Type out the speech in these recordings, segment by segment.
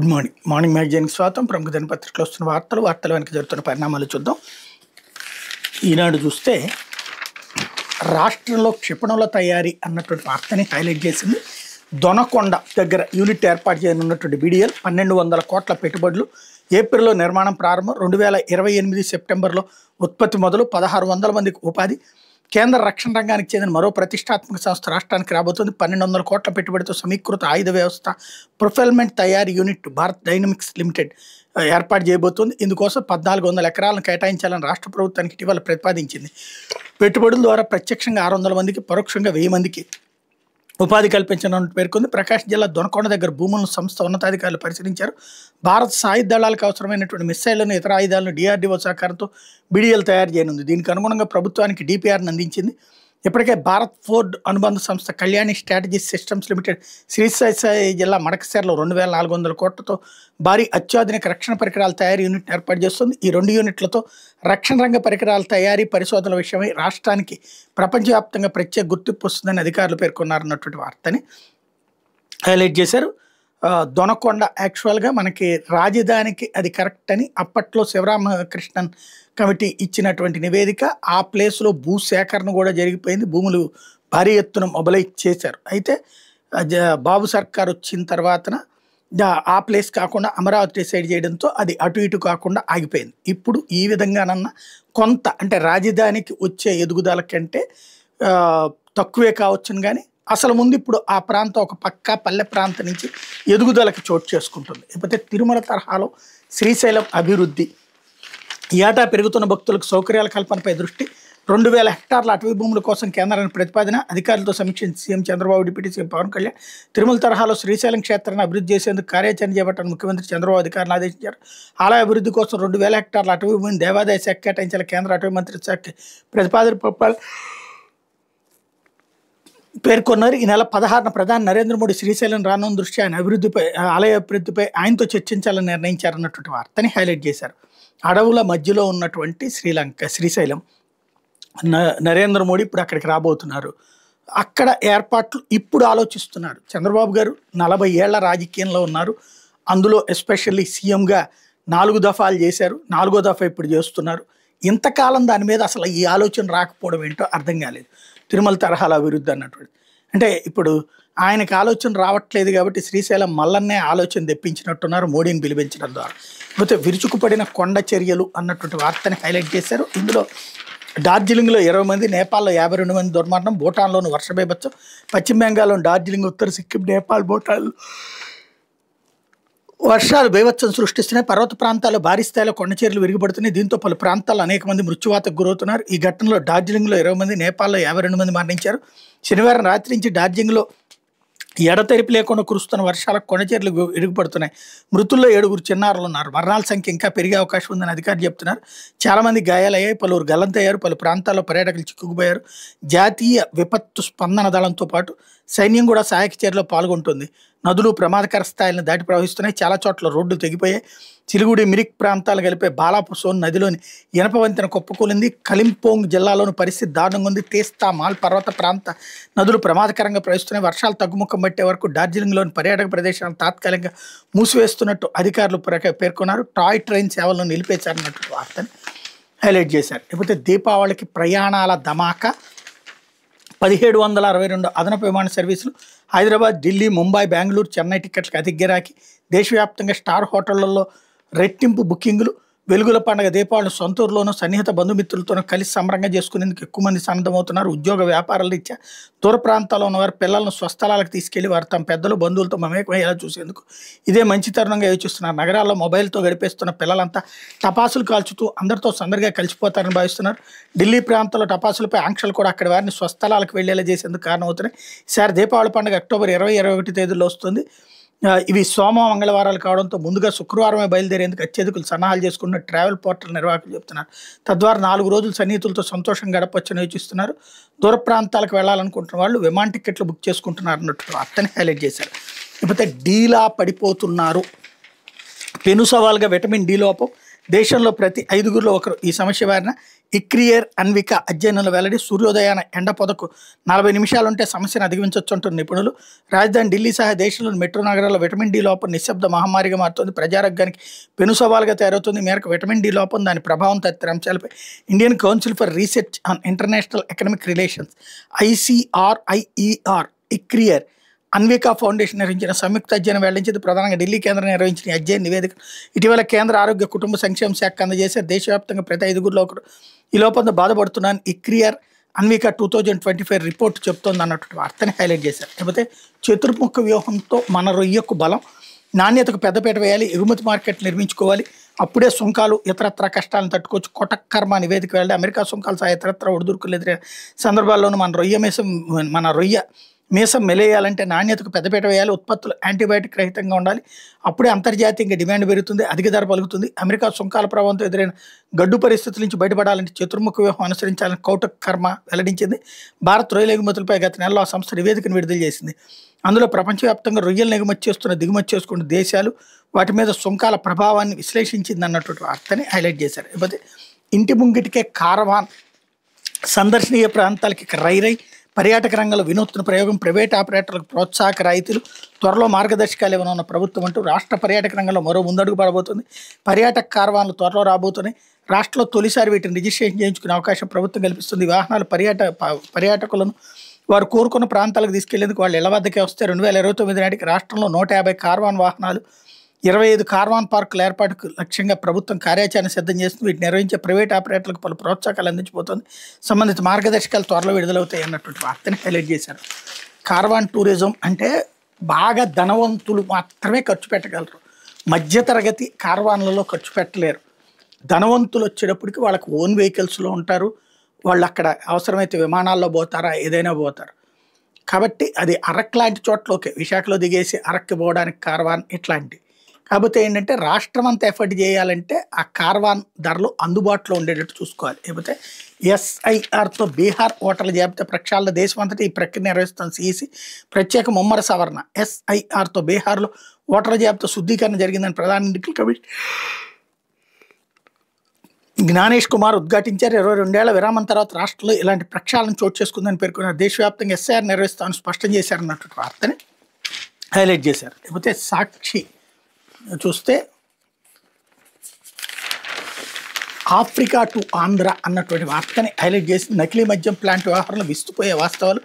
Good morning. Morning మ్యాగజైన్కి స్వాగతం. ప్రముఖ దినపత్రికలో వస్తున్న వార్తల వెనక జరుగుతున్న పరిణామాలు చూద్దాం. ఈనాడు చూస్తే రాష్ట్రంలో క్షిపణుల తయారీ అన్నటువంటి వార్తని హైలైట్ చేసింది. దొనకొండ దగ్గర యూనిట్ ఏర్పాటు చేయనున్నటువంటి BDL 1200 కోట్ల పెట్టుబడులు, ఏప్రిల్లో నిర్మాణం ప్రారంభం, 2028 సెప్టెంబర్లో ఉత్పత్తి మొదలు, 1600 మందికి ఉపాధి. కేంద్ర రక్షణ రంగానికి చెందిన మరో ప్రతిష్టాత్మక సంస్థ రాష్ట్రానికి రాబోతుంది. 1200 కోట్ల పెట్టుబడితో సమీకృత ఆయుధ వ్యవస్థ ప్రొఫెల్మెంట్ తయారీ యూనిట్ భారత్ డైనమిక్స్ లిమిటెడ్ ఏర్పాటు చేయబోతుంది. ఇందుకోసం 1400 ఎకరాలను కేటాయించాలని రాష్ట్ర ప్రభుత్వానికి ఇటీవల ప్రతిపాదించింది. పెట్టుబడుల ద్వారా ప్రత్యక్షంగా 600 మందికి, పరోక్షంగా 1000 మందికి ఉపాధి కల్పించనున్నట్టు పేర్కొంది. ప్రకాశం జిల్లా దొనకొండ దగ్గర భూములను సంస్థ ఉన్నతాధికారులు పరిశీలించారు. భారత సాయుధ దళాలకు అవసరమైనటువంటి మిస్సైళ్లను, ఇతర ఆయుధాలను DRDO సహకారంతో BDL తయారు చేయనుంది. దీనికి అనుగుణంగా ప్రభుత్వానికి DPRను అందించింది. ఇప్పటికే భారత్ ఫోర్డ్ అనుబంధ సంస్థ Kalyani strategic systems limited Srikakulam జిల్లా మడకశిరలో 2400 కోట్లతో భారీ అత్యాధునిక రక్షణ పరికరాల తయారీ యూనిట్ ఏర్పాటు చేస్తుంది. ఈ 2 యూనిట్లతో రక్షణ రంగ పరికరాల తయారీ, పరిశోధనల విషయమై రాష్ట్రానికి ప్రపంచవ్యాప్తంగా ప్రత్యేక గుర్తింపు వస్తుందని అధికారులు పేర్కొన్నారన్నటువంటి వార్తని హైలైట్ చేశారు. దొనకొండ యాక్చువల్గా మనకి రాజధానికి అది కరెక్ట్ అని అప్పట్లో శివరామకృష్ణన్ కమిటీ ఇచ్చినటువంటి నివేదిక. ఆ ప్లేస్లో భూసేకరణ కూడా జరిగిపోయింది. భూములు భారీ ఎత్తున మొబలైజ్ చేశారు. అయితే బాబు సర్కార్ వచ్చిన తర్వాతన ఆ ప్లేస్ కాకుండా అమరావతి డిసైడ్ చేయడంతో అది అటు ఇటు కాకుండా ఆగిపోయింది. ఇప్పుడు ఈ విధంగానన్నా కొంత అంటే రాజధానికి వచ్చే ఎదుగుదల కంటే తక్కువే కావచ్చును, కానీ అసలు ముందు ఇప్పుడు ఆ ప్రాంతం ఒక పక్క పల్లె ప్రాంతం నుంచి ఎదుగుదలకి చోటు చేసుకుంటుంది. లేకపోతే తిరుమల తరహాలో శ్రీశైలం అభివృద్ధి, ఏటా పెరుగుతున్న భక్తులకు సౌకర్యాల కల్పనపై దృష్టి, 2000 హెక్టార్ల అటవీ భూముల కోసం కేంద్రానికి ప్రతిపాదన, అధికారులతో సమీక్షించిన CM Chandrababu, deputy CM Pawan Kalyan. Tirumala తరహాలో శ్రీశైలం క్షేత్రాన్ని అభివృద్ధి చేసేందుకు కార్యాచరణ చేపట్టాలని ముఖ్యమంత్రి చంద్రబాబు అధికారులను ఆదేశించారు. ఆలయ అభివృద్ధి కోసం 2000 హెక్టార్ల అటవీ భూమిని దేవాదాయ శాఖ కేటాయించాలి. కేంద్ర అటవీ మంత్రి శాఖ ప్రతిపాదన పంపాలి పేర్కొన్నారు. ఈ నెల 16న ప్రధాని నరేంద్ర మోడీ శ్రీశైలం రానున్న దృష్ట్యా ఆయన అభివృద్ధిపై, ఆలయ అభివృద్ధిపై ఆయనతో చర్చించాలని నిర్ణయించారన్నటువంటి వార్తని హైలైట్ చేశారు. అడవుల మధ్యలో ఉన్నటువంటి శ్రీశైలం నరేంద్ర మోడీ ఇప్పుడు అక్కడికి రాబోతున్నారు. అక్కడ ఏర్పాట్లు ఇప్పుడు ఆలోచిస్తున్నారు. చంద్రబాబు గారు 40 ఏళ్ల రాజకీయంలో ఉన్నారు. అందులో ఎస్పెషల్లీ సీఎంగా 4 దఫాలు చేశారు. 4వ దఫా ఇప్పుడు చేస్తున్నారు. ఇంతకాలం దాని మీద అసలు ఈ ఆలోచన రాకపోవడం ఏంటో అర్థం కాలేదు. తిరుమల తరహాల అభివృద్ధి అన్నటువంటి అంటే ఇప్పుడు ఆయనకు ఆలోచన రావట్లేదు కాబట్టి శ్రీశైలం మల్లన్నే ఆలోచన తెప్పించినట్టున్నారు మోడీని పిలిపించడం ద్వారా. లేకపోతే విరుచుకుపడిన కొండ చర్యలు అన్నటువంటి వార్తని హైలైట్ చేశారు. ఇందులో డార్జిలింగ్లో 20 మంది, నేపాల్లో 52 మంది దుర్మరణం, భూటాన్లోని వర్ష బీభత్సం, పశ్చిమ బెంగాల్లోని డార్జిలింగ్, ఉత్తర సిక్కిం, నేపాల్, భూటాన్ వర్షాలు బీభత్సం సృష్టిస్తున్నాయి. పర్వత ప్రాంతాల్లో భారీ స్థాయిలో కొండ చర్యలు విరిగిపడుతున్నాయి. దీంతో పలు ప్రాంతాల్లో అనేక మంది మృత్యువాతకు గురవుతున్నారు. ఈ ఘటనలో డార్జిలింగ్లో 20 మంది, నేపాల్లో 52 మంది మరణించారు. శనివారం రాత్రి నుంచి డార్జిలింగ్లో ఎడతెరిపి లేకుండా కురుస్తున్న వర్షాలకు కొండ చర్యలు విరిగిపడుతున్నాయి. మృతుల్లో 7 చిన్నారులు ఉన్నారు. మరణాల సంఖ్య ఇంకా పెరిగే అవకాశం ఉందని అధికారులు చెప్తున్నారు. చాలామంది గాయాలయ్యాయి. పలువురు గల్లంతయ్యారు. పలు ప్రాంతాల్లో పర్యాటకులు చిక్కుకుపోయారు. జాతీయ విపత్తు స్పందన దళంతో పాటు సైన్యం కూడా సహాయక చర్యలో పాల్గొంటుంది. నదులు ప్రమాదకర స్థాయిలను దాటి ప్రవహిస్తున్నాయి. చాలా చోట్ల రోడ్లు తెగిపోయాయి. చిలుగుడి, మిరిక్ ప్రాంతాలు కలిపే బాలాపు సోన్ నదిలోని ఇనప వంతెన కుప్పకూలింది. కలింపోంగ్ జిల్లాలోని పరిస్థితి దారుణంగా ఉంది. తీస్తా, మాల్ పర్వత ప్రాంత నదులు ప్రమాదకరంగా ప్రవహిస్తున్నాయి. వర్షాలు తగ్గుముఖం పట్టే వరకు డార్జిలింగ్లోని పర్యాటక ప్రదేశాలను తాత్కాలికంగా మూసివేస్తున్నట్టు అధికారులు పేర్కొన్నారు. టాయ్ ట్రైన్ సేవలను నిలిపేశారన్నట్టు వార్తని హైలైట్ చేశారు. లేకపోతే దీపావళికి ప్రయాణాల ధమాకా, 1762 అదనపు విమాన సర్వీసులు, హైదరాబాద్, ఢిల్లీ, ముంబై, బెంగళూరు, చెన్నై టికెట్లకు అధిక గిరాకీ, దేశవ్యాప్తంగా స్టార్ హోటళ్లలో రెట్టింపు బుకింగులు. వెలుగుల పండుగ దీపావళి సొంతూరులోనూ సన్నిహిత బంధుమిత్రులతోనూ కలిసి సంబరంగా చేసుకునేందుకు ఎక్కువ మంది సన్నద్ధమవుతున్నారు. ఉద్యోగ వ్యాపారాల రీత్యా దూర ప్రాంతాల్లో ఉన్నవారు పిల్లలను స్వస్థలాలకు తీసుకెళ్లి వారు తమ పెద్దలు, బంధువులతో మమేకమయ్యేలా చూసేందుకు ఇదే మంచి తరుణంగా యోచిస్తున్నారు. నగరాల్లో మొబైల్తో గడిపేస్తున్న పిల్లలంతా టపాసులు కాల్చుతూ అందరితో సందడిగా కలిసిపోతారని భావిస్తున్నారు. ఢిల్లీ ప్రాంతంలో టపాసులపై ఆంక్షలు కూడా అక్కడి వారిని స్వస్థలాలకు వెళ్లేలా చేసేందుకు కారణమవుతున్నాయి. ఈసారి దీపావళి పండుగ అక్టోబర్ 20, 21 తేదీల్లో వస్తుంది. ఇవి సోమ, మంగళవారాలు కావడంతో ముందుగా శుక్రవారమే బయలుదేరేందుకు అత్యధికులు సన్నాహాలు చేసుకున్న ట్రావెల్ పోర్టల్ నిర్వాహకులు చెప్తున్నారు. తద్వారా 4 రోజులు సన్నిహితులతో సంతోషంగా గడపవచ్చని యోచిస్తున్నారు. దూర ప్రాంతాలకు వెళ్లాలనుకుంటున్న వాళ్ళు విమాన టికెట్లు బుక్ చేసుకుంటున్నారు అన్నట్టు అర్థని హైలైట్ చేశారు. లేకపోతే డీలా పడిపోతున్నారు. పెను సవాల్గా విటమిన్ డి లోపం. దేశంలో ప్రతి 5గురిలో ఒకరు ఈ సమస్య బారిన ఇక్రియర్ అన్విక అధ్యయనంలో వెల్లడి. సూర్యోదయాన ఎండ పొదకు 40 నిమిషాలుంటే సమస్యను అధిగమించవచ్చు అంటున్న నిపుణులు. రాజధాని ఢిల్లీ సహా దేశంలోని మెట్రో నగరాల్లో విటమిన్ డి లోపం నిశ్శబ్ద మహమ్మారిగా మారుతుంది. ప్రజారోగ్యానికి పెను సవాలుగా తయారవుతుంది. ఈ మేరకు విటమిన్ డి లోపం, దాని ప్రభావం తదితర అంశాలపై Indian council for research on international economic relations ICRIER ICRIER Anvika foundation నిర్వహించిన సంయుక్త అధ్యయనం వెల్లడించింది. ప్రధానంగా ఢిల్లీ కేంద్రం నిర్వహించిన ఈ అధ్యయన నివేదిక ఇటీవల కేంద్ర ఆరోగ్య కుటుంబ సంక్షేమ శాఖ అందజేశారు. దేశవ్యాప్తంగా ప్రతి 5గురిలో ఒకరు ఈ లోపంతో బాధపడుతున్నాను ఇక్రియర్ అన్వికా 2025 రిపోర్ట్ చెప్తోంది అన్నటువంటి వార్తని హైలైట్ చేశారు. లేకపోతే చతుర్ముఖ వ్యూహంతో మన రొయ్యకు బలం, నాణ్యతకు పెద్దపీట వేయాలి, ఎగుమతి మార్కెట్ నిర్మించుకోవాలి, అప్పుడే సుంకాలు ఇతరత్ర కష్టాలను తట్టుకోవచ్చు. కొటక్ కర్మ నివేదిక వెళ్ళి అమెరికా సుంకాలు సహా ఇతరత్ర ఒడిదుడుకులు ఎదురైన సందర్భాల్లోనూ మన రొయ్య మీసం మెలేయాలంటే నాణ్యతకు పెద్దపీట వేయాలి, ఉత్పత్తులు యాంటీబయాటిక్ రహితంగా ఉండాలి, అప్పుడే అంతర్జాతీయంగా డిమాండ్ పెరుగుతుంది, అధిక ధర పలుకుతుంది. అమెరికా సుంకాల ప్రభావంతో ఎదురైన గడ్డు పరిస్థితుల నుంచి బయటపడాలంటే చతుర్ముఖ వ్యూహం అనుసరించాలని కౌటక్ కర్మ వెల్లడించింది. భారత్ రొయ్యల ఎగుమతులపై గత నెలలో ఆ సంస్థ నివేదికను విడుదల చేసింది. అందులో ప్రపంచవ్యాప్తంగా రొయ్యలను ఎగుమతి చేస్తున్న దిగుమతి చేసుకున్న దేశాలు వాటి మీద సుంకాల ప్రభావాన్ని విశ్లేషించింది అన్నటువంటి వార్తని హైలైట్ చేశారు. లేకపోతే ఇంటి ముంగిటికే కారవాన్, సందర్శనీయ ప్రాంతాలకి రైరై, పర్యాటక రంగంలో వినూత్న ప్రయోగం, ప్రైవేట్ ఆపరేటర్లకు ప్రోత్సాహక రాయితీలు, త్వరలో మార్గదర్శకాలు ఇవ్వనున్న ప్రభుత్వం అంటూ రాష్ట్ర పర్యాటక రంగంలో మరో ముందడుగు పడబోతుంది. పర్యాటక కార్వాన్లు త్వరలో రాబోతున్నాయి. రాష్ట్రంలో తొలిసారి వీటిని రిజిస్ట్రేషన్ చేయించుకునే అవకాశం ప్రభుత్వం కల్పిస్తుంది. వాహనాలు పర్యాటకులను వారు కోరుకున్న ప్రాంతాలకు తీసుకెళ్లేందుకు వాళ్ళు ఇళ్ల వద్దకే వస్తే 2029 నాటికి రాష్ట్రంలో 150 కార్వాన్ వాహనాలు, 25 కార్వాన్ పార్కుల ఏర్పాటుకు లక్ష్యంగా ప్రభుత్వం కార్యాచరణ సిద్ధం చేస్తుంది. వీటిని నిర్వహించే ప్రైవేట్ ఆపరేటర్లకు పలు ప్రోత్సాహాలు అందించబోతోంది. సంబంధిత మార్గదర్శకాలు త్వరలో విడుదలవుతాయి అన్నటువంటి వార్తని హైలైట్ చేశారు. కార్వాన్ టూరిజం అంటే బాగా ధనవంతులు మాత్రమే ఖర్చు పెట్టగలరు. మధ్యతరగతి కార్వాన్లలో ఖర్చు పెట్టలేరు. ధనవంతులు వచ్చేటప్పటికి వాళ్ళకి ఓన్ వెహికల్స్లో ఉంటారు. వాళ్ళు అక్కడ అవసరమైతే విమానాల్లో పోతారా, ఏదైనా పోతారు. కాబట్టి అది అరకు లాంటి చోట్ల ఓకే, విశాఖలో దిగేసి అరక్కి పోవడానికి కార్వాన్ ఇట్లాంటి. కాకపోతే ఏంటంటే రాష్ట్రం అంతా ఎఫర్ట్ చేయాలంటే ఆ కార్వాన్ ధరలు అందుబాటులో ఉండేటట్టు చూసుకోవాలి. లేకపోతే SIRతో బీహార్ ఓటర్ల జాబితా ప్రక్షాళన, దేశమంతటా ఈ ప్రక్రియ నిర్వహిస్తున్న CEC ప్రత్యేక ముమ్మర సవరణ. SIRతో బీహార్లో ఓటర్ల జాబితా శుద్ధీకరణ జరిగిందని ప్రధాన ఎన్నికల కమిషన్ జ్ఞానేష్ కుమార్ ఉద్ఘాటించారు. 22 ఏళ్ల విరామం తర్వాత రాష్ట్రంలో ఇలాంటి ప్రక్షాళన చోటు చేసుకుందని పేర్కొన్నారు. దేశవ్యాప్తంగా SIR నిర్వహిస్తామని స్పష్టం చేశారన్నటువంటి వార్తని హైలైట్ చేశారు. లేకపోతే సాక్షి చూస్తే ఆఫ్రికా టు ఆంధ్ర అన్నటువంటి వార్తని హైలైట్ చేసి నకిలీ మద్యం ప్లాంట్ వ్యవహారంలో విస్తుపోయే వాస్తవాలు.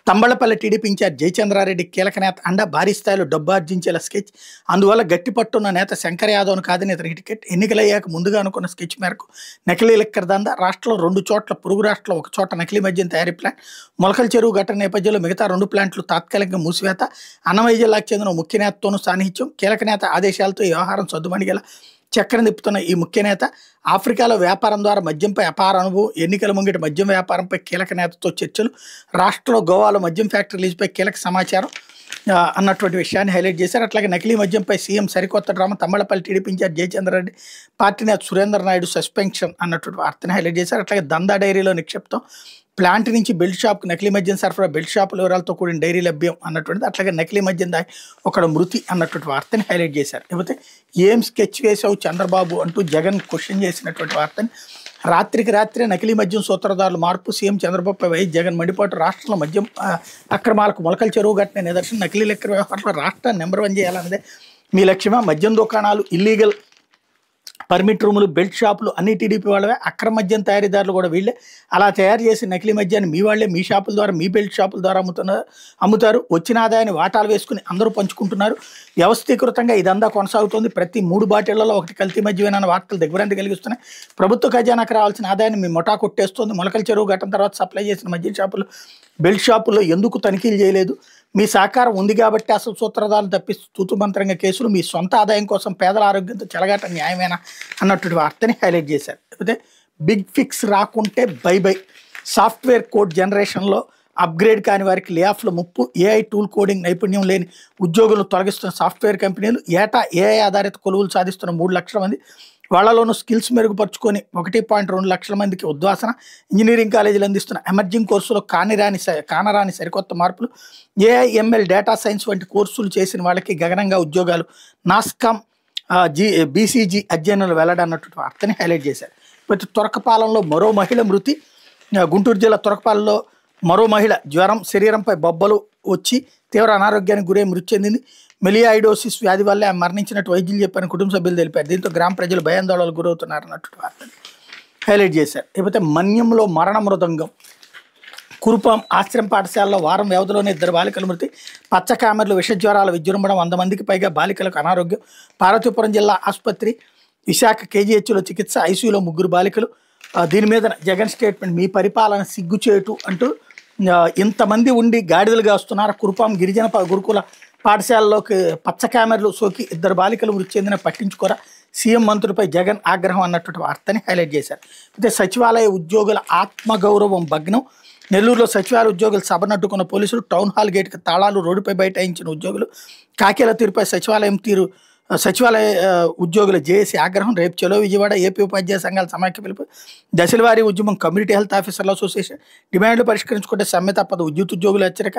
తంబళపల్లి టీడీపీ ఇన్ఛార్జ్ జయచంద్రారెడ్డి కీలక నేత అండ, భారీ స్థాయిలో డబ్బు ఆర్జించేలా స్కెచ్. అందువల్ల గట్టి పట్టున్న నేత శంకర్ యాదవ్ను కాదని ఇతనికి టికెట్. ఎన్నికలయ్యాక ముందుగా అనుకున్న స్కెచ్ మేరకు నకిలీ లిక్కర్ దందా. రాష్ట్రంలో 2 చోట్ల, పొరుగు రాష్ట్రంలో 1 చోట నకిలీ మద్యం తయారీ ప్లాంట్. మొలకల చెరువు ఘటన నేపథ్యంలో మిగతా 2 ప్లాంట్లు తాత్కాలికంగా మూసివేత. అన్నమయ్య జిల్లాకు చెందిన ముఖ్య నేతతోనూ సాన్నిహిత్యం. కీలక నేత ఆదేశాలతో ఈ వ్యవహారం సద్దుమణిగేలా చక్రం తిప్పుతున్న ఈ ముఖ్య నేత ఆఫ్రికాలో వ్యాపారం ద్వారా మద్యంపై అపార అనుభవం. ఎన్నికల ముంగిట మద్యం వ్యాపారంపై కీలక నేతతో చర్చలు. రాష్ట్రంలో గోవాలో మద్యం ఫ్యాక్టరీ లీజుపై కీలక సమాచారం అన్నటువంటి విషయాన్ని హైలైట్ చేశారు. అట్లాగే నకిలీ మద్యంపై సీఎం సరికొత్త drama. Thamballapalle TDP in-charge Jayachandra Reddy, party నేత సురేందర్ నాయుడు సస్పెన్షన్ అన్నటువంటి వార్తని హైలైట్ చేశారు. అట్లాగే దందా డైరీలో నిక్షిప్తం. ప్లాంట్ నుంచి బెల్ట్ షాప్కి నకిలీ మద్యం సరఫరా, బెల్ట్ షాపుల వివరాలతో కూడిన డైరీ లభ్యం అన్నటువంటిది. అట్లాగే నకిలీ మద్యం దాగి ఒకడు మృతి అన్నటువంటి వార్తని హైలైట్ చేశారు. లేకపోతే ఏం స్కెచ్ వేసావు చంద్రబాబు అంటూ జగన్ క్వశ్చన్ చేసినటువంటి వార్తని. రాత్రికి రాత్రే నకిలీ మద్యం సూత్రధారులు మార్పు. సీఎం చంద్రబాబుపై వైఎస్ జగన్ మండిపాటు. రాష్ట్రంలో మద్యం అక్రమాలకు మొలకల చెరువు ఘటన నిదర్శనం. నకిలీ లెక్కర వ్యవహారంలో రాష్ట్రాన్ని నెంబర్ 1 చేయాలన్నదే మీ లక్ష్యమా? మద్యం దుకాణాలు, ఇల్లీగల్ పర్మిట్ రూములు, బెల్ట్ షాపులు అన్ని టీడీపీ వాళ్ళవే. అక్రమ మద్యం తయారీదారులు కూడా వీళ్ళే. అలా తయారు చేసి నకిలీ మద్యాన్ని మీ వాళ్ళే మీ షాపుల ద్వారా, మీ బెల్ట్ షాపుల ద్వారా అమ్ముతారు. వచ్చిన ఆదాయాన్ని వాటాలు వేసుకుని అందరూ పంచుకుంటున్నారు. వ్యవస్థీకృతంగా ఇదంతా కొనసాగుతుంది. ప్రతి 3 బాటిళ్లలో 1 కల్తీ మద్యమేనన్న వార్తలు దిగ్భ్రాంతి కలిగిస్తున్నాయి. ప్రభుత్వ ఖజానాకు రావాల్సిన ఆదాయాన్ని మీ ముఠా కొట్టేస్తోంది. మొలకల చెరువు ఘటన తర్వాత సప్లై చేసిన మద్యం షాపులు, బెల్ట్ షాపుల్లో ఎందుకు తనిఖీలు చేయలేదు? మీ సహకారం ఉంది కాబట్టి అసలు సూత్రధారులు తప్పిస్తూ తూతుమంత్రంగా కేసులు. మీ సొంత ఆదాయం కోసం పేదల ఆరోగ్యంతో చెలగాట న్యాయమేనా అన్నటువంటి వార్తని హైలైట్ చేశారు. లేకపోతే బిగ్ ఫిక్స్ రాకుంటే బై. సాఫ్ట్వేర్ కోడ్ జనరేషన్లో అప్గ్రేడ్ కాని వారికి లేఆఫ్ల ముప్పు. AI టూల్ కోడింగ్ నైపుణ్యం లేని ఉద్యోగులను తొలగిస్తున్న సాఫ్ట్వేర్ కంపెనీలు. ఏటా AI ఆధారిత కొలువులు సాధిస్తున్న 3 లక్షల మంది. వాళ్ళలోనూ స్కిల్స్ మెరుగుపరుచుకొని 1.2 లక్షల మందికి ఉద్వాసన. ఇంజనీరింగ్ కాలేజీలు అందిస్తున్న ఎమర్జింగ్ కోర్సులో కానరాని సరికొత్త మార్పులు. AI ML డేటా సైన్స్ వంటి కోర్సులు చేసిన వాళ్ళకి గగనంగా ఉద్యోగాలు. నాస్కామ్ BCG అధ్యయనాలు వెల్లడన్నటువంటి వార్తని హైలైట్ చేశారు. ప్రతి తురకపాలెంలో మరో మహిళ మృతి. గుంటూరు జిల్లా తురకపాలెంలో మరో మహిళ జ్వరం, శరీరంపై బొబ్బలు వచ్చి తీవ్ర అనారోగ్యానికి గురై మృతి చెందింది. మెలియాయిడోసిస్ వ్యాధి వల్లే ఆమె మరణించినట్టు వైద్యులు చెప్పారని కుటుంబ సభ్యులు తెలిపారు. దీంతో గ్రామ ప్రజలు భయాందోళనకు గురవుతున్నారన్నట్టు వార్తని హైలైట్ చేశారు. లేకపోతే మన్యంలో మరణ మృదంగం. కురుపాం ఆశ్రమ పాఠశాలలో వారం వ్యవధిలోనే 2 బాలికల మృతి. పచ్చకామెర్లు విషజ్వరాల విజృంభణ, 100 మందికి పైగా బాలికలకు అనారోగ్యం. పార్వతీపురం జిల్లా ఆసుపత్రి, విశాఖ కేజీహెచ్లో చికిత్స, ఐసీయూలో 3 బాలికలు. దీని మీద జగన్ స్టేట్మెంట్, మీ పరిపాలన సిగ్గుచేటు అంటూ ఇంతమంది ఉండి గాడిదలుగా వస్తున్నారు. కురుపాం గిరిజన గురుకుల పాఠశాలలోకి పచ్చ కెమెరాలు సోకి 2 బాలికలు మృతి చెందిన పట్టించుకోరా, సీఎం మంత్రులపై జగన్ ఆగ్రహం అన్నటువంటి వార్తని హైలైట్ చేశారు. అయితే సచివాలయ ఉద్యోగుల ఆత్మగౌరవం భగ్నం. నెల్లూరులో సచివాలయ ఉద్యోగులు సభనట్టుకున్న పోలీసులు, టౌన్ హాల్ గేట్కి తాళాలు, రోడ్డుపై బైఠాయించిన ఉద్యోగులు. కాకేల తీరుపై సచివాలయ ఉద్యోగుల జేఏసీ ఆగ్రహం. రేపు చలో విజయవాడ, ఏపీ ఉపాధ్యాయ సంఘాల సమాఖ్య పిలుపు. దశలవారీ ఉద్యమం, కమ్యూనిటీ హెల్త్ ఆఫీసర్ల అసోసియేషన్ డిమాండ్లు పరిష్కరించుకుంటే సమ్మె తప్పదు, విద్యుత్ ఉద్యోగుల హెచ్చరిక.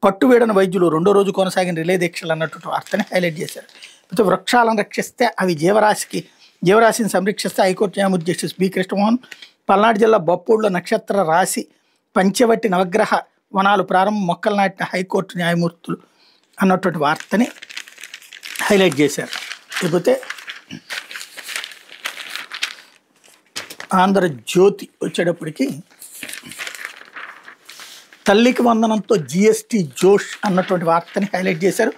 పట్టువేడని వైద్యులు, 2వ రోజు కొనసాగిన రిలే దీక్షలు అన్నటువంటి వార్తని హైలైట్ చేశారు. అయితే వృక్షాలను రక్షిస్తే అవి జీవరాశిని సంరక్షిస్తే హైకోర్టు న్యాయమూర్తి జస్టిస్ బి కృష్ణమోహన్. పల్నాడు జిల్లా బొప్పూడులో నక్షత్ర రాశి పంచవటి నవగ్రహ వనాలు ప్రారంభం, మొక్కలు నాటిన హైకోర్టు న్యాయమూర్తులు అన్నటువంటి వార్తని హైలైట్ చేశారు. లేకపోతే ఆంధ్రజ్యోతి వచ్చేటప్పటికి తల్లికి వందనంతో జీఎస్టీ జోష్ అన్నటువంటి వార్తని హైలైట్ చేశారు.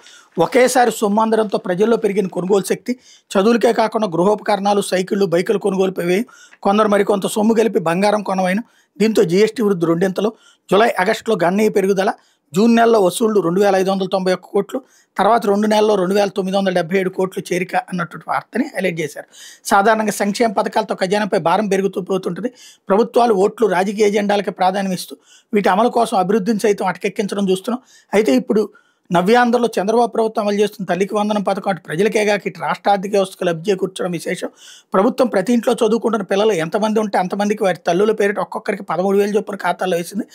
ఒకేసారి సొమ్మందరంతో ప్రజల్లో పెరిగిన కొనుగోలు శక్తి. చదువులకే కాకుండా గృహోపకరణాలు, సైకిళ్లు, బైకులు కొనుగోలుపై వేయం. కొందరు మరికొంత సొమ్ము కలిపి బంగారం కొనవైన. దీంతో జీఎస్టీ వృద్ధి 2 జూలై, ఆగస్టులో గణనీయ పెరుగుదల. జూన్ నెలలో వసూళ్లు 2,591 కోట్లు, తర్వాత 2 నెలల్లో 2,977 కోట్లు చేరిక అన్నటువంటి వార్తని హైలైట్ చేశారు. సాధారణంగా సంక్షేమ పథకాలతో ఖజానాపై భారం పెరుగుతూ పోతుంటుంది. ప్రభుత్వాలు ఓట్లు రాజకీయ ఎజెండాలకి ప్రాధాన్యం ఇస్తూ వీటి అమలు కోసం అభివృద్ధిని సైతం అటకెక్కించడం చూస్తున్నాం. అయితే ఇప్పుడు నవ్యాంధ్రలో చంద్రబాబు ప్రభుత్వం అమలు చేస్తున్న తల్లికి వందనం పథకం అటు ప్రజలకేగా ఇటు రాష్ట్ర ఆర్థిక వ్యవస్థకు లబ్ధి చేకూర్చడం విశేషం. ప్రభుత్వం ప్రతి ఇంట్లో చదువుకుంటున్న పిల్లలు ఎంతమంది ఉంటే అంతమందికి వారి తల్లుల పేరిట ఒక్కొక్కరికి 13,000 చొప్పున ఖాతాల్లో వేసింది.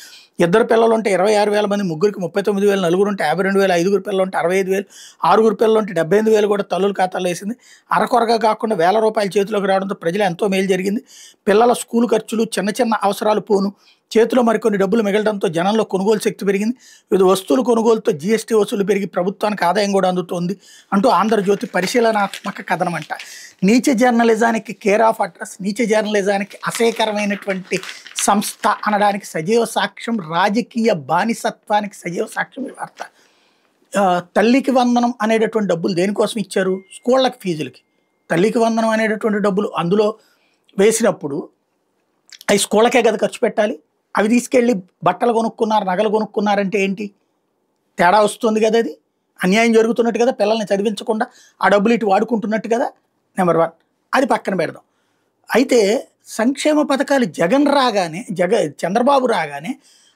2 పిల్లలు ఉంటే 26,000 మంది, ముగ్గురికి 39,000, నలుగురు ఉంటే 52,000, 5 పిల్లలు ఉంటే 65,000, 6 పిల్లలు ఉంటే 78,000 కూడా తల్లుల ఖాతాల్లో వేసింది. అరకొరగా కాకుండా వేల రూపాయలు చేతిలోకి రావడంతో ప్రజలు ఎంతో మేలు జరిగింది. పిల్లల స్కూల్ ఖర్చులు, చిన్న అవసరాలు పోను, చేతిలో మరికొన్ని డబ్బులు మిగలడంతో జనంలో కొనుగోలు శక్తి పెరిగింది. వివిధ వస్తువుల కొనుగోలుతో జీఎస్టీ వసూలు పెరిగి ప్రభుత్వానికి ఆదాయం కూడా అందుతోంది అంటూ ఆంధ్రజ్యోతి పరిశీలనాత్మక కథనం అంట. నీచ జర్నలిజానికి కేర్ ఆఫ్ అడ్రస్, నీచ జర్నలిజానికి అసేకరమైనటువంటి సంస్థ అనడానికి సజీవ సాక్ష్యం, రాజకీయ బానిసత్వానికి సజీవ సాక్ష్యం ఈ వార్త. తల్లికి వందనం అనేటటువంటి డబ్బులు దేనికోసం ఇచ్చారు? స్కూళ్ళకి ఫీజులకి. తల్లికి వందనం అనేటటువంటి డబ్బులు అందులో వేసినప్పుడు అవి స్కూళ్ళకే కదా ఖర్చు పెట్టాలి. అవి తీసుకెళ్ళి బట్టలు కొనుక్కున్నారు, నగలు కొనుక్కున్నారంటే ఏంటి? తేడా వస్తుంది కదా, అది అన్యాయం జరుగుతున్నట్టు కదా. పిల్లల్ని చదివించకుండా ఆ డబ్బులు ఇటు వాడుకుంటున్నట్టు కదా. నెంబర్ 1 అది పక్కన పెడదాం. అయితే సంక్షేమ పథకాలు చంద్రబాబు రాగానే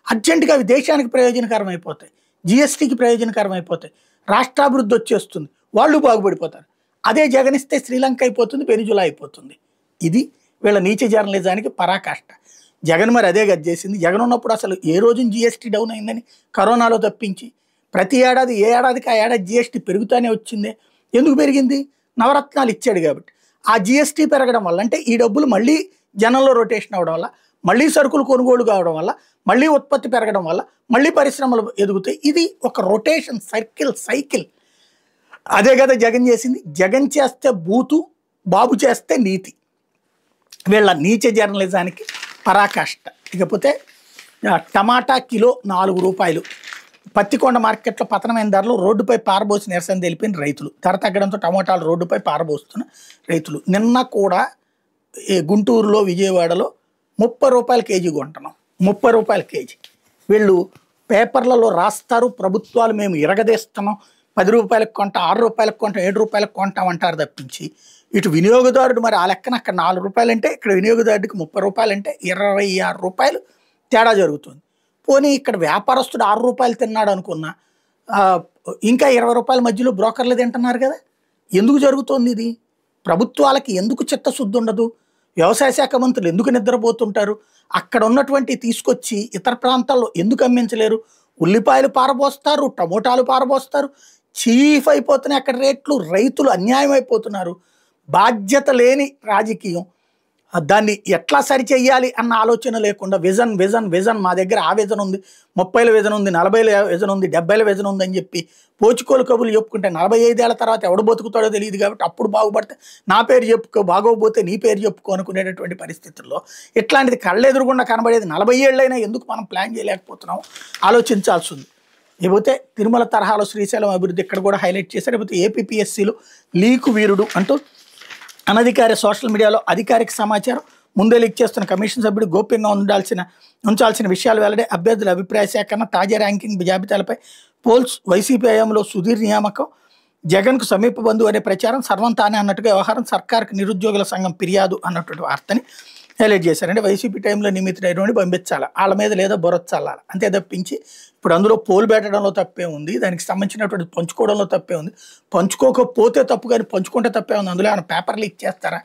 అర్జెంటుగా అవి దేశానికి ప్రయోజనకరం అయిపోతాయి, జిఎస్టీకి ప్రయోజనకరం అయిపోతాయి, రాష్ట్రాభివృద్ధి వచ్చేస్తుంది, వాళ్ళు బాగుపడిపోతారు. అదే జగన్ ఇస్తే శ్రీలంక అయిపోతుంది, వెనిజులా అయిపోతుంది. ఇది వీళ్ళ నీచ జర్నలిజానికి పరాకాష్ట. జగన్ మరి అదే గది చేసింది. జగన్ ఉన్నప్పుడు అసలు ఏ రోజున జీఎస్టీ డౌన్ అయిందని? కరోనాలో తప్పించి ప్రతి ఏడాది ఏ ఏడాదికి ఆ ఏడాది జీఎస్టీ పెరుగుతూనే వచ్చిందే. ఎందుకు పెరిగింది? నవరత్నాలు ఇచ్చాడు కాబట్టి. ఆ జీఎస్టీ పెరగడం వల్ల, అంటే ఈ డబ్బులు మళ్ళీ జనంలో రొటేషన్ అవ్వడం వల్ల, మళ్ళీ సరుకులు కొనుగోలు కావడం వల్ల, మళ్ళీ ఉత్పత్తి పెరగడం వల్ల, మళ్ళీ పరిశ్రమలు ఎదుగుతాయి. ఇది ఒక రొటేషన్ సైకిల్. అదే కదా జగన్ చేసింది. జగన్ చేస్తే బూతు, బాబు చేస్తే నీతి. వీళ్ళ నీచ జర్నలిజానికి పరాకాష్ట. ఇకపోతే టమాటా కిలో 4 రూపాయలు. పత్తికొండ మార్కెట్లో పతనమైన ధరలు, రోడ్డుపై పారబోసి నిరసన తెలిపిన రైతులు. ధర తగ్గడంతో టమాటాలు రోడ్డుపై పారబోస్తున్న రైతులు. నిన్న కూడా గుంటూరులో, విజయవాడలో 30 రూపాయల కేజీ కొంటున్నాం. 30 రూపాయల కేజీ. వీళ్ళు పేపర్లలో రాస్తారు, ప్రభుత్వాలు మేము ఇరగదీస్తున్నాం, 10 రూపాయలకు కొంటాం, 6 రూపాయలకు కొంటాం, 7 రూపాయలకు కొంటాం అంటారు తప్పించి, ఇటు వినియోగదారుడు మరి ఆ లెక్కన అక్కడ 4 రూపాయలు అంటే ఇక్కడ వినియోగదారుడికి 30 రూపాయలు అంటే 26 రూపాయలు తేడా జరుగుతుంది. పోనీ ఇక్కడ వ్యాపారస్తుడు 6 రూపాయలు తిన్నాడు అనుకున్నా, ఇంకా 20 రూపాయల మధ్యలో బ్రోకర్లు తింటున్నారు కదా. ఎందుకు జరుగుతోంది ఇది? ప్రభుత్వాలకి ఎందుకు చిత్తశుద్ధి ఉండదు? వ్యవసాయ శాఖ మంత్రులు ఎందుకు నిద్రపోతుంటారు? అక్కడ ఉన్నటువంటి తీసుకొచ్చి ఇతర ప్రాంతాల్లో ఎందుకు అమ్మించలేరు? ఉల్లిపాయలు పారబోస్తారు, టమోటాలు పారబోస్తారు, చీఫ్ అయిపోతున్నాయి అక్కడ రేట్లు, రైతులు అన్యాయం అయిపోతున్నారు. బాధ్యత లేని రాజకీయం. దాన్ని ఎట్లా సరి చెయ్యాలి అన్న ఆలోచన లేకుండా విజన్ విజన్ విజన్ మా దగ్గర ఆ విజన్ ఉంది, 30ల విజన్ ఉంది, 40ల విజన్ ఉంది, 70ల విజన్ ఉంది అని చెప్పి పోచుకోలు కబులు చెప్పుకుంటే 45 ఏళ్ల తర్వాత ఎవడు బతుకుతాడో తెలియదు కాబట్టి అప్పుడు బాగుపడితే నా పేరు చెప్పుకో, బాగోపోతే నీ పేరు చెప్పుకో అనుకునేటటువంటి పరిస్థితుల్లో ఇట్లాంటిది కళ్ళెదురుగుండా కనబడేది 40 ఏళ్ళైనా ఎందుకు మనం ప్లాన్ చేయలేకపోతున్నాం ఆలోచించాల్సి ఉంది. లేకపోతే తిరుమల తరహాలో శ్రీశైలం అభివృద్ధి ఇక్కడ కూడా హైలైట్ చేశారు. లేకపోతే ఏపీపీఎస్సీలో లీకు వీరుడు అంటూ అనధికార సోషల్ మీడియాలో అధికారిక సమాచారం ముందే లీక్ చేస్తున్న కమిషన్ సభ్యుడు గోప్యంగా ఉంచాల్సిన విషయాలు వెల్లడే, అభ్యర్థుల అభిప్రాయ సేకరణ, తాజా ర్యాంకింగ్ జాబితాలపై పోల్స్, వైసీపీ హయాంలో సుధీర్ నియామకం, జగన్కు సమీప బంధువు అనే ప్రచారం, సర్వం తానే అన్నట్టుగా వ్యవహారం, సర్కార్కు నిరుద్యోగుల సంఘం ఫిర్యాదు అన్నటువంటి వార్తని హైలైట్ చేశారంటే వైసీపీ టైంలో నియమితుడైనటువంటి పంపించాలి, వాళ్ళ మీద లేదా బొరొచ్చాలి అంతే తప్పించి ఇప్పుడు అందులో పోలు పెట్టడంలో తప్పే ఉంది, దానికి సంబంధించినటువంటి పంచుకోవడంలో తప్పే ఉంది. పంచుకోకపోతే తప్పు కానీ పంచుకుంటే తప్పే ఉంది. అందులో ఏమైనా పేపర్లు ఇచ్చేస్తారా?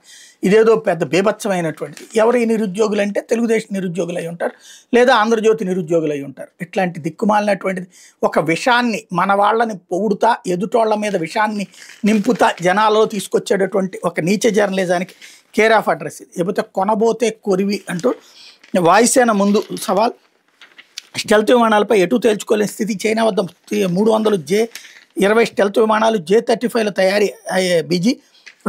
ఇదేదో పెద్ద బీభత్సమైనటువంటిది. ఎవరు ఈ నిరుద్యోగులు అంటే తెలుగుదేశం నిరుద్యోగులు అయి ఉంటారు, లేదా ఆంధ్రజ్యోతి నిరుద్యోగులు అయి ఉంటారు. ఇట్లాంటి దిక్కుమాలినటువంటిది ఒక విషాన్ని మన వాళ్ళని పొగుడుతా ఎదుటోళ్ల మీద విషాన్ని నింపుతా జనాల్లో తీసుకొచ్చేటటువంటి ఒక నీచ జర్నలిజానికి కేర్ ఆఫ్ అడ్రస్ ఇది. లేకపోతే కొనబోతే కొరివి అంటూ వాయుసేన ముందు సవాల్, స్టెల్త్ విమానాలపై ఎటు తేల్చుకోలేని స్థితి, చైనా వద్ద 300 J-20 స్టెల్త్ విమానాలు, J-35ల తయారీ బిజీ,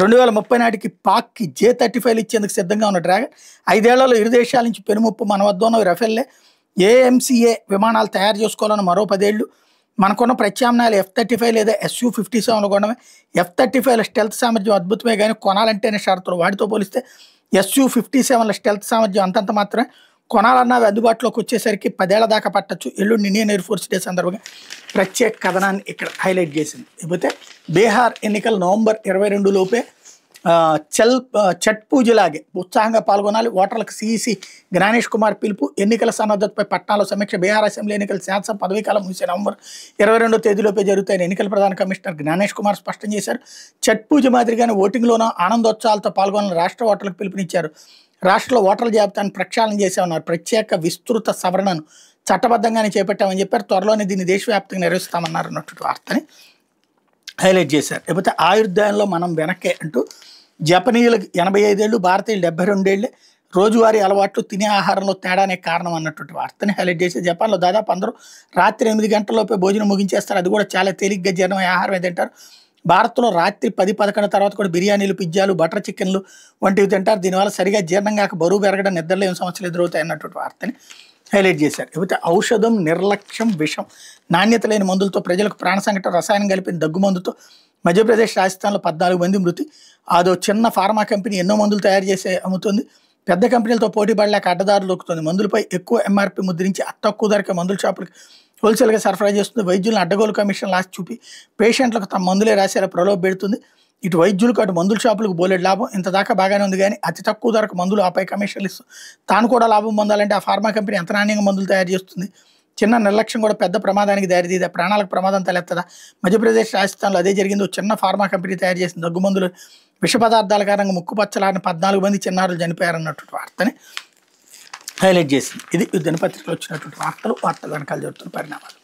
2030 నాటికి పాక్కి J-35లు ఇచ్చేందుకు సిద్ధంగా ఉన్న డ్రాగన్, 5 ఏళ్లలో ఇరు దేశాల నుంచి పెనుముప్పు, మన వద్ద ఉన్న రఫెల్లే AMCA విమానాలు తయారు చేసుకోవాలని మరో 10 ఏళ్ళు, మనకున్న ప్రత్యామ్నాయాలు F-35 లేదా Su-57లు కొనడమే, F-35ల స్టెల్త్ సామర్థ్యం అద్భుతమే కానీ కొనాలంటేనే షరతులు, వాటితో పోలిస్తే Su-57ల స్టెల్త్ సామర్థ్యం అంతంత మాత్రమే, కొనాలన్నవి అందుబాటులోకి వచ్చేసరికి 10 ఏళ్ల దాకా పట్టచ్చు. ఎల్లుండి ఇండియన్ ఎయిర్ ఫోర్స్ డే సందర్భంగా ప్రత్యేక కథనాన్ని ఇక్కడ హైలైట్ చేసింది. లేకపోతే బీహార్ ఎన్నికలు నవంబర్ 22 లోపే ఛట్ పూజలాగే ఉత్సాహంగా పాల్గొనాలి, ఓటర్లకు సిఈసి జ్ఞానేష్ కుమార్ పిలుపు, ఎన్నికల సన్నద్ధతపై పట్నాలో సమీక్ష, బీహార్ అసెంబ్లీ ఎన్నికల శాసనసభ పదవీకాలం ముగిసే నవంబర్ 22వ తేదీలోపే జరుగుతాయని ఎన్నికల ప్రధాన కమిషనర్ జ్ఞానేష్ కుమార్ స్పష్టం చేశారు. ఛట్ పూజ మాదిరిగానే ఓటింగ్లోనూ ఆనందోత్సాహాలతో పాల్గొనాలని రాష్ట్ర ఓటర్లకు పిలుపునిచ్చారు. రాష్ట్రంలో ఓటర్ల జాబితాను ప్రక్షాళన చేశామన్నారు. ప్రత్యేక విస్తృత సవరణను చట్టబద్ధంగానే చేపట్టామని చెప్పారు. త్వరలోనే దీన్ని దేశవ్యాప్తంగా నిర్వహిస్తామన్నారు అన్నట్టు వార్తని హైలైట్ చేశారు. లేకపోతే ఆయుర్దాయంలో మనం వెనక్కే అంటూ జపనీయులకు 85 ఏళ్ళు, భారతీయులు 72 ఏళ్ళే, రోజువారీ అలవాట్లు, తినే ఆహారంలో తేడానే కారణం అన్నటువంటి వార్తని హైలైట్ చేసి జపాన్లో దాదాపు అందరూ రాత్రి 8 గంటలలోపే భోజనం ముగించేస్తారు. అది కూడా చాలా తేలిగ్గా జీర్ణమయ్యే ఆహారం తింటారు. భారత్లో రాత్రి 10-11 తర్వాత కూడా బిర్యానీలు, పిజ్జాలు, బటర్ చికెన్లు వంటివి తింటారు. దీనివల్ల సరిగా జీర్ణం కాక బరువు పెరగడం, నిద్రలో ఏం సమస్యలు ఎదురవుతాయి అన్నటువంటి వార్తని హైలైట్ చేశారు. లేకపోతే ఔషధం నిర్లక్ష్యం విషం, నాణ్యత లేని మందులతో ప్రజలకు ప్రాణ సంకటం, రసాయనం కలిపిన దగ్గుమందుతో మధ్యప్రదేశ్, రాజస్థాన్లో 14 మంది మృతి. అదో చిన్న ఫార్మా కంపెనీ ఎన్నో మందులు తయారు చేసి అమ్ముతుంది. పెద్ద కంపెనీలతో పోటీ పడలేక అడ్డదారులు దొక్కుతుంది. మందులపై ఎక్కువ ఎంఆర్పీ ముద్రించి తక్కువ ధరకే మందుల షాపులకు హోల్సేల్గా సరఫరా చేస్తుంది. వైద్యులను అడ్డగోలు కమిషన్ లాస్ చూపి పేషెంట్లకు తమ మందులే రాసేలా ప్రలోభ పెడుతుంది. ఇటు వైద్యులకు అటు మందుల షాపులకు బోలెడు లాభం. ఇంత దాకా బాగానే ఉంది కానీ అతి తక్కువ ధరకు మందులు ఆపై కమిషన్లు ఇస్తూ తాను కూడా లాభం పొందాలంటే ఆ ఫార్మా కంపెనీ ఎంత నాణ్యంగా మందులు తయారు చేస్తుంది. చిన్న నిర్లక్ష్యం కూడా పెద్ద ప్రమాదానికి దారితీదా, ప్రాణాలకు ప్రమాదం తలెత్తదా? మధ్యప్రదేశ్, రాజస్థాన్లో అదే జరిగింది. చిన్న ఫార్మా కంపెనీ తయారు చేసిన దగ్గుమందులు విష పదార్థాల కారణంగా ముక్కు పచ్చలారిన 14 మంది చిన్నారులు చనిపోయారన్నటువంటి వార్తని హైలైట్ చేసింది. ఇది దినపత్రికలో వచ్చినటువంటి వార్తలు వెనకాల జరుగుతున్న పరిణామాలు.